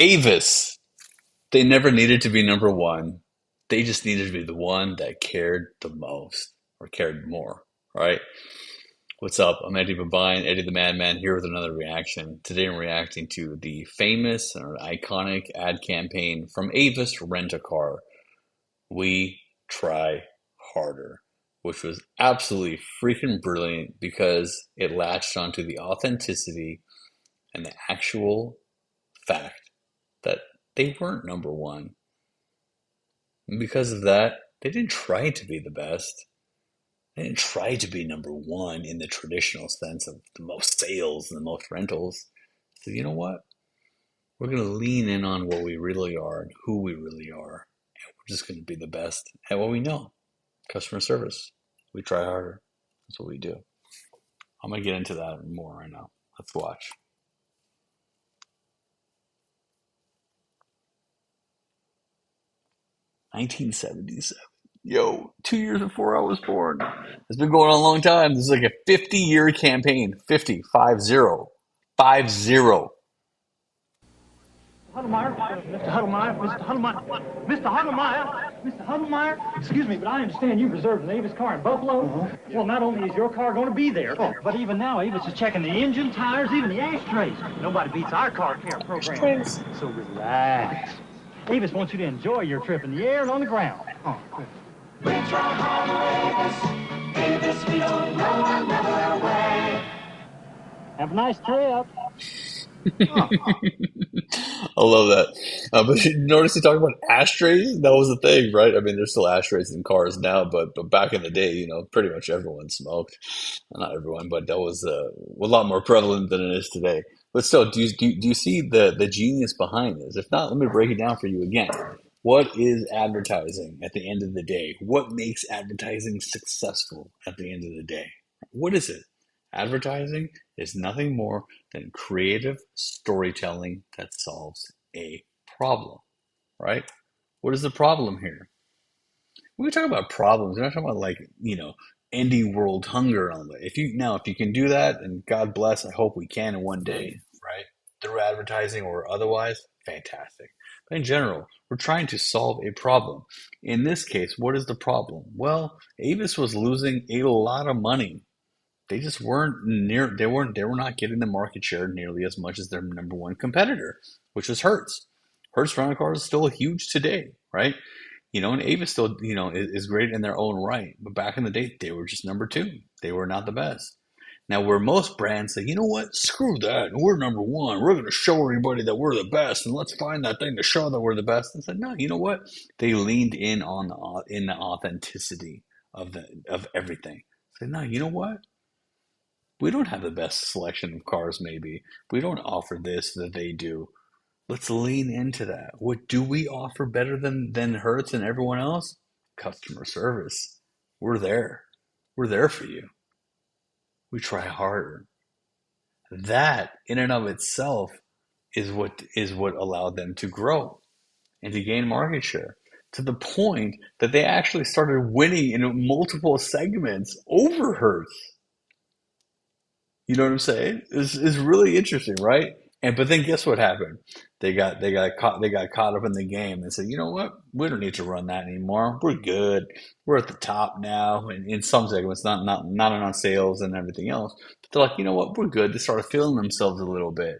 Avis. They never needed to be number one. They just needed to be the one that cared the most or cared more, right? What's up? I'm Eddie Babine, Eddie the Madman, here with another reaction. Today I'm reacting to the famous or iconic ad campaign from Avis Rent a Car. We try harder, which was absolutely freaking brilliant because it latched onto the authenticity and the actual fact that they weren't number one. And because of that, they didn't try to be the best. They didn't try to be number one in the traditional sense of the most sales and the most rentals. So you know what? We're going to lean in on what we really are and who we really are. And we're just going to be the best at what we know. Customer service. We try harder. That's what we do. I'm going to get into that more right now. Let's watch. 1977. Yo, 2 years before I was born. It's been going on a long time. This is like a 50-year campaign. 50, 5-0. 5-0. Huddlemeyer, Mr. Huddlemeyer, Mr. Huddlemeyer, Mr. Huddlemeyer, Mr. Huddlemeyer. Excuse me, but I understand you reserved an Avis car in Buffalo. Well, not only is your car going to be there, but even now Avis is checking the engine, tires, even the ashtrays. Nobody beats our car care program. So relax. Avis wants you to enjoy your trip in the air and on the ground. Oh, good. We try hard, Avis, we don't know another way. Have a nice trip. I love that. But you notice you talk about ashtrays? That was the thing, right? I mean, there's still ashtrays in cars now, but back in the day, pretty much everyone smoked. Not everyone, but that was a lot more prevalent than it is today. But still, do you see the genius behind this? If not, let me break it down for you again. What is advertising at the end of the day? What makes advertising successful at the end of the day? What is it? Advertising is nothing more than creative storytelling that solves a problem, right? What is the problem here? When we talk about problems, we're not talking about ending world hunger and all that. If you can do that, and God bless, I hope we can in one day, right? Through advertising or otherwise, fantastic. But in general, we're trying to solve a problem. In this case, what is the problem? Well, Avis was losing a lot of money. They just weren't near. They were not getting the market share nearly as much as their number one competitor, which was Hertz. Hertz rental cars is still huge today, right? And Avis still, is great in their own right. But back in the day, they were just number two. They were not the best. Now, where most brands say, you know what, screw that, we're number one. We're going to show everybody that we're the best, and let's find that thing to show that we're the best. And said, no, you know what? They leaned in on the authenticity of everything. Said, no, you know what? We don't have the best selection of cars, maybe. We don't offer this that they do. Let's lean into that. What do we offer better than Hertz and everyone else? Customer service. We're there. We're there for you. We try harder. That in and of itself is what allowed them to grow and to gain market share to the point that they actually started winning in multiple segments over Hertz. You know what I'm saying? It's really interesting, right? But then guess what happened? They got caught up in the game and said, you know what? We don't need to run that anymore. We're good. We're at the top now. And in some segments, not on sales and everything else. But they're like, you know what? We're good. They started feeling themselves a little bit.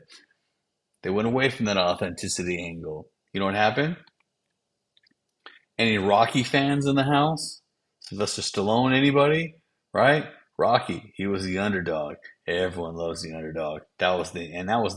They went away from that authenticity angle. You know what happened? Any Rocky fans in the house? Sylvester Stallone, anybody? Right? Rocky, he was the underdog. Everyone loves the underdog. That was the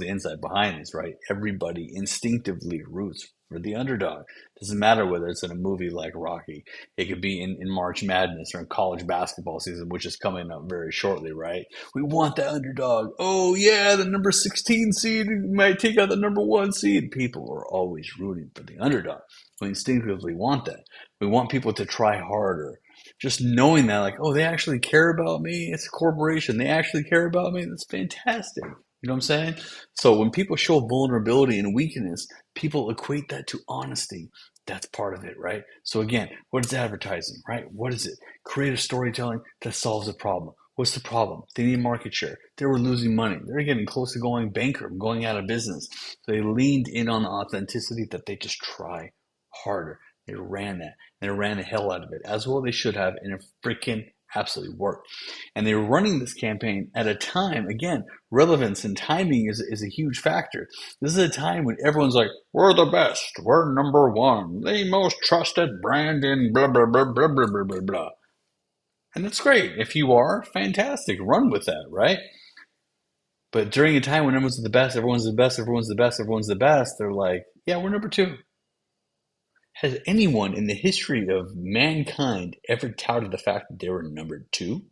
insight behind this, right? Everybody instinctively roots for the underdog. Doesn't matter whether it's in a movie like Rocky. It could be in March Madness or in college basketball season, which is coming up very shortly, right? We want the underdog. Oh yeah, the number 16 seed might take out the number 1 seed. People are always rooting for the underdog. We instinctively want that. We want people to try harder. Just knowing that, like, oh, they actually care about me. It's a corporation. They actually care about me. That's fantastic. You know what I'm saying? So when people show vulnerability and weakness, people equate that to honesty. That's part of it, right? So again, what is advertising, right? What is it? Creative storytelling that solves a problem. What's the problem? They need market share. They were losing money. They were getting close to going bankrupt, going out of business. So they leaned in on the authenticity that they just try harder. They ran that. They ran the hell out of it, as well they should have, and it freaking absolutely worked. And they were running this campaign at a time, again, relevance and timing is a huge factor. This is a time when everyone's like, we're the best. We're number one. The most trusted brand in blah, blah, blah, blah, blah, blah, blah, blah. And that's great. If you are, fantastic. Run with that, right? But during a time when everyone's the best, everyone's the best, everyone's the best, everyone's the best, they're like, yeah, we're number two. Has anyone in the history of mankind ever touted the fact that they were number two?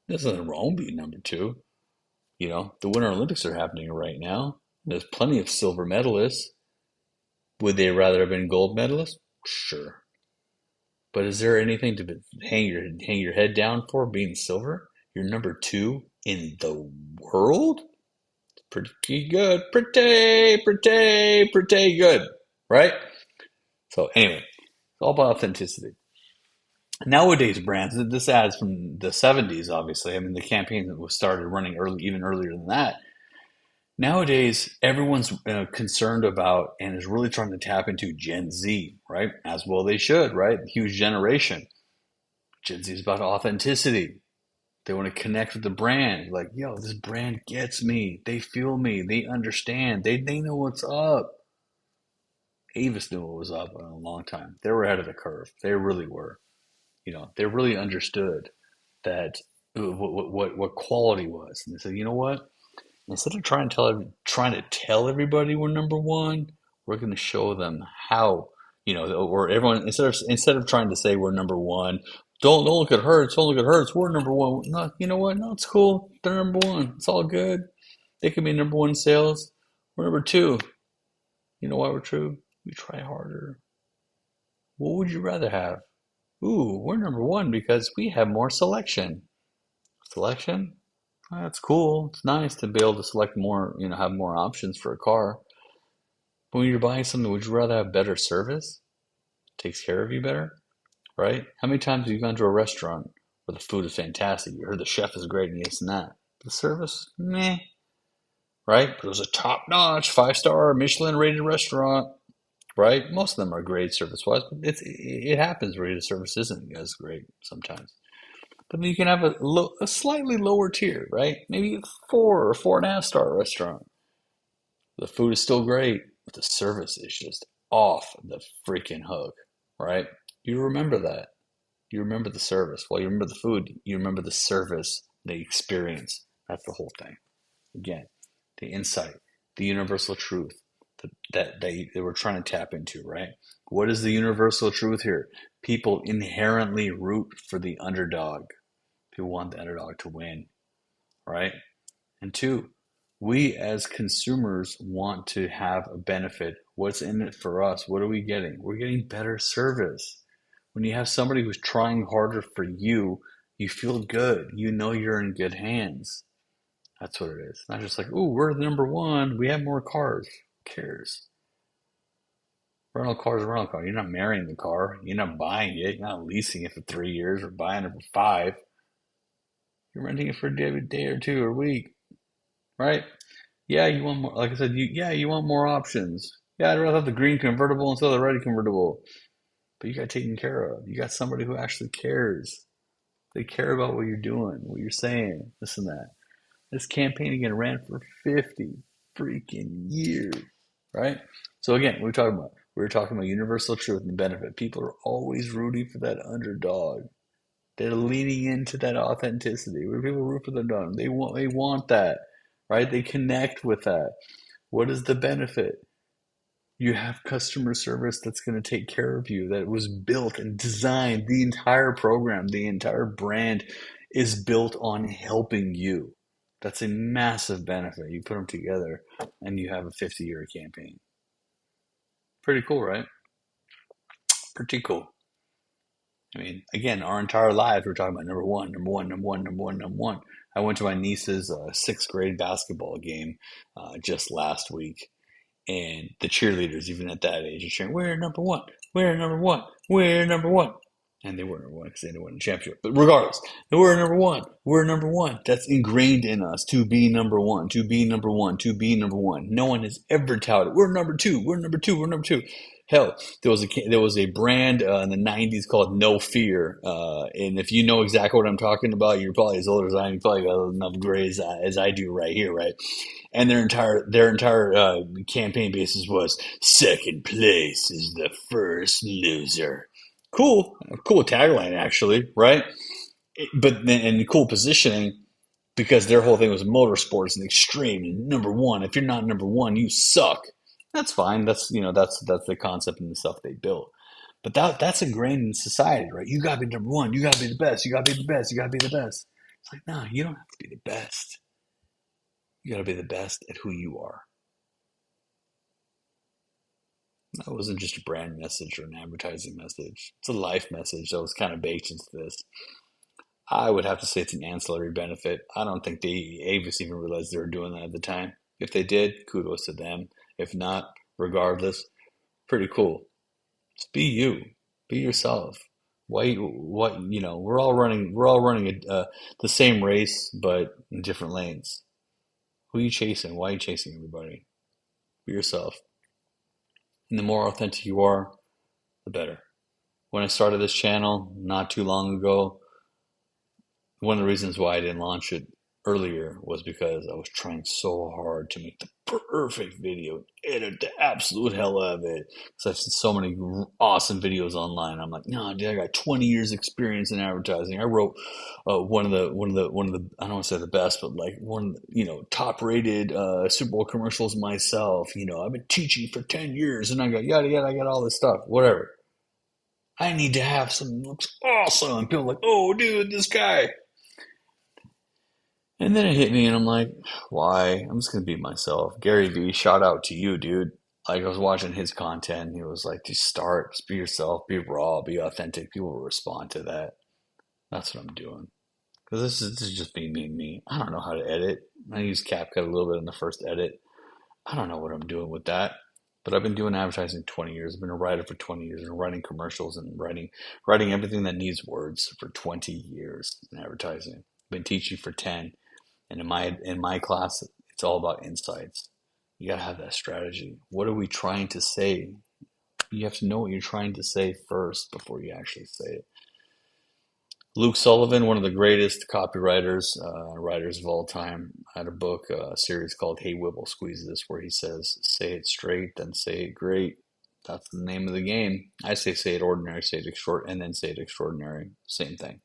There's nothing wrong being number two. You know, the Winter Olympics are happening right now. There's plenty of silver medalists. Would they rather have been gold medalists? Sure. But is there anything to hang your head down for being silver? You're number two in the world? Pretty good. Pretty good. Right? So anyway, it's all about authenticity. Nowadays, brands, this ad's from the 70s, obviously. I mean, the campaign that was started running early, even earlier than that. Nowadays, everyone's concerned about and is really trying to tap into Gen Z, right? As well they should, right? Huge generation. Gen Z is about authenticity. They want to connect with the brand. Like, yo, this brand gets me. They feel me. They understand. They know what's up. Avis knew what was up in a long time. They were ahead of the curve. They really were. You know, they really understood that what quality was. And they said, you know what? Instead of trying to tell everybody we're number one, we're going to show them how. You know, or everyone instead of trying to say we're number one, don't look at Hertz, don't look at Hertz. We're number one. No, you know what? No, it's cool. They're number one. It's all good. They can be number one in sales. We're number two. You know why we're true? We try harder. What would you rather have? Ooh, we're number one because we have more selection. Selection? Oh, that's cool. It's nice to be able to select more, you know, have more options for a car. But when you're buying something, would you rather have better service? Takes care of you better, right? How many times have you gone to a restaurant where the food is fantastic? You heard the chef is great and this and that. The service, meh, right? But it was a top-notch, five-star, Michelin-rated restaurant, right? Most of them are great service-wise, but it happens where the service isn't as great sometimes. But then you can have a slightly lower tier, right? Maybe a 4 or 4.5 star restaurant. The food is still great, but the service is just off the freaking hook, right? You remember that. You remember the service. While you remember the food, you remember the service, the experience. That's the whole thing. Again, the insight, the universal truth that they were trying to tap into, right? What is the universal truth here? People inherently root for the underdog. People want the underdog to win, right? And two, we as consumers want to have a benefit. What's in it for us? What are we getting? We're getting better service. When you have somebody who's trying harder for you, you feel good. You know you're in good hands. That's what it is. Not just like, ooh, we're number one. We have more cars. Who cares? Rental car is a rental car. You're not marrying the car. You're not buying it. You're not leasing it for 3 years or buying it for 5. You're renting it for a day or two or a week, right? Yeah, you want more. Like I said, you want more options. Yeah, I'd rather have the green convertible instead of the red convertible. But you got taken care of. You got somebody who actually cares. They care about what you're doing, what you're saying, this and that. This campaign again ran for 50 freaking years, right? So again, we were talking about universal truth and benefit. People are always rooting for that underdog. They're leaning into that authenticity. Where people root for the underdog, they want that, right? They connect with that. What is the benefit? You have customer service that's going to take care of you, that was built and designed. The entire program, the entire brand is built on helping you. That's a massive benefit. You put them together and you have a 50-year campaign. Pretty cool, right? Pretty cool. I mean, again, our entire lives, we're talking about number one, number one, number one, number one, number one. I went to my niece's sixth grade basketball game just last week. And the cheerleaders, even at that age, are cheering, we're number one, we're number one, we're number one. And they were number one because they didn't win a championship. But regardless, they were number one. We're number one. That's ingrained in us to be number one, to be number one, to be number one. No one has ever touted, we're number two, we're number two, we're number two. Hell, there was a brand in the '90s called No Fear, and if you know exactly what I'm talking about, you're probably as old as I am. You probably got enough gray as I do right here, right? And their entire campaign basis was second place is the first loser. Cool, cool tagline actually, right? But then and cool positioning because their whole thing was motorsports and extreme and number one. If you're not number one, you suck. That's fine. That's the concept and the stuff they built. But that's ingrained in society, right? You gotta be number one. You gotta be the best. You gotta be the best. You gotta be the best. It's like, no, you don't have to be the best. You gotta be the best at who you are. That wasn't just a brand message or an advertising message. It's a life message that was kind of baked into this. I would have to say it's an ancillary benefit. I don't think Avis even realized they were doing that at the time. If they did, kudos to them. If not, regardless, pretty cool. Just be you, be yourself. Why? What? We're all running the same race, but in different lanes. Who are you chasing? Why are you chasing everybody? Be yourself. And the more authentic you are, the better. When I started this channel not too long ago, one of the reasons why I didn't launch it earlier was because I was trying so hard to make the perfect video, edit the absolute hell out of it. So I've seen so many awesome videos online. I'm like, no, dude, I got 20 years experience in advertising. I wrote one of the I don't want to say the best, but like one top rated Super Bowl commercials myself. I've been teaching for 10 years, and I got yada yada. I got all this stuff, whatever. I need to have something that looks awesome. And people are like, oh, dude, this guy. And then it hit me, and I'm like, why? I'm just gonna be myself. Gary Vee, shout out to you, dude. Like I was watching his content, and he was like, just be yourself, be raw, be authentic. People will respond to that. That's what I'm doing. Because this is just being me and me. I don't know how to edit. I used CapCut a little bit in the first edit. I don't know what I'm doing with that. But I've been doing advertising 20 years. I've been a writer for 20 years and writing commercials and writing everything that needs words for 20 years in advertising. I've been teaching for 10. And in my class, it's all about insights. You gotta have that strategy. What are we trying to say? You have to know what you're trying to say first before you actually say it. Luke Sullivan, one of the greatest copywriters, writers of all time, had a book, a series called Hey Whipple Squeeze This, where he says, say it straight, then say it great. That's the name of the game. I say it ordinary, say it extraordinary, and then say it extraordinary. Same thing.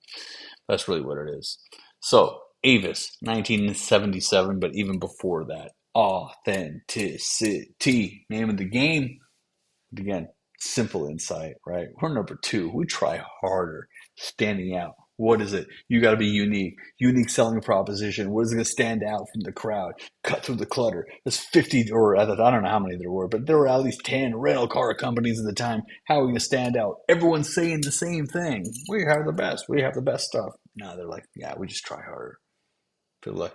That's really what it is. So, Avis, 1977, but even before that, authenticity, name of the game. Again, simple insight, right? We're number two. We try harder, standing out. What is it? You got to be unique. Unique selling proposition. What is going to stand out from the crowd? Cut through the clutter. There's 50, or I don't know how many there were, but there were at least 10 rental car companies at the time. How are we going to stand out? Everyone's saying the same thing. We have the best. We have the best stuff. No, they're like, yeah, we just try harder. Feel like,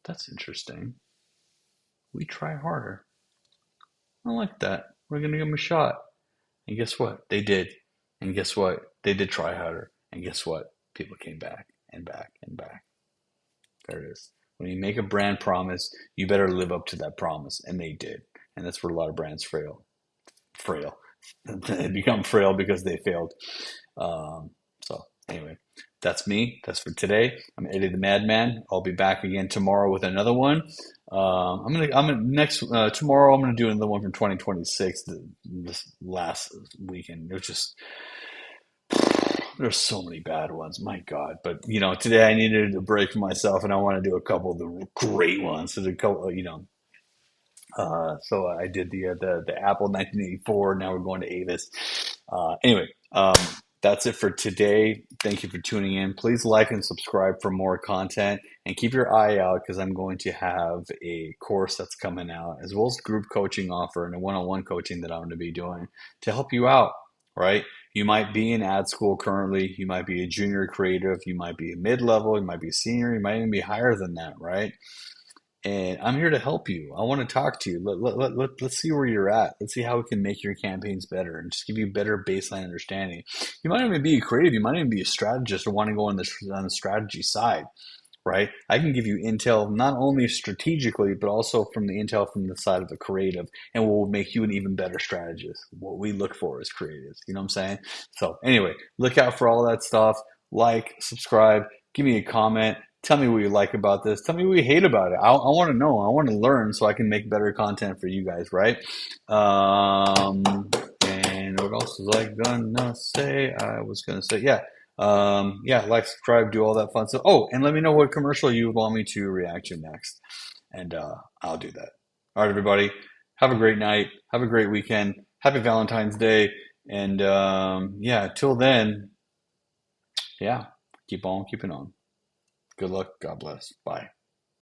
that's interesting. We try harder. I like that. We're going to give them a shot. And guess what? They did. And guess what? They did try harder. And guess what? People came back and back and back. There it is. When you make a brand promise, you better live up to that promise. And they did. And that's where a lot of brands fail. They become frail because they failed. So anyway, that's me. That's for today. I'm Eddie the Madman. I'll be back again tomorrow with another one. Tomorrow I'm gonna do another one from 2026. This last weekend, it was just there's so many bad ones. My God! But today I needed a break for myself, and I want to do a couple of the great ones. So a couple, so I did the Apple 1984. Now we're going to Avis. Anyway, that's it for today. Thank you for tuning in. Please like and subscribe for more content, and keep your eye out because I'm going to have a course that's coming out, as well as group coaching offer and a one-on-one coaching that I'm going to be doing to help you out. Right? You might be in ad school currently. You might be a junior creative. You might be a mid-level. You might be a senior. You might even be higher than that. Right? and I'm here to help you. I want to talk to you. Let's see where you're at. Let's see how we can make your campaigns better and just give you better baseline understanding. You might even be a creative. You might even be a strategist or want to go on the strategy side, right? I can give you intel not only strategically, but also from the intel from the side of the creative, and will make you an even better strategist. What we look for as creatives, you know what I'm saying? So anyway, look out for all that stuff. Like, subscribe, give me a comment. Tell me what you like about this. Tell me what you hate about it. I want to know. I want to learn so I can make better content for you guys, right? And what else was I gonna say? I was gonna say, yeah. Yeah, like, subscribe, do all that fun stuff. Oh, and let me know what commercial you would want me to react to next, and I'll do that. All right, everybody, have a great night, have a great weekend, happy Valentine's Day, and yeah, till then, yeah, keep on keeping on. Good luck, God bless, bye.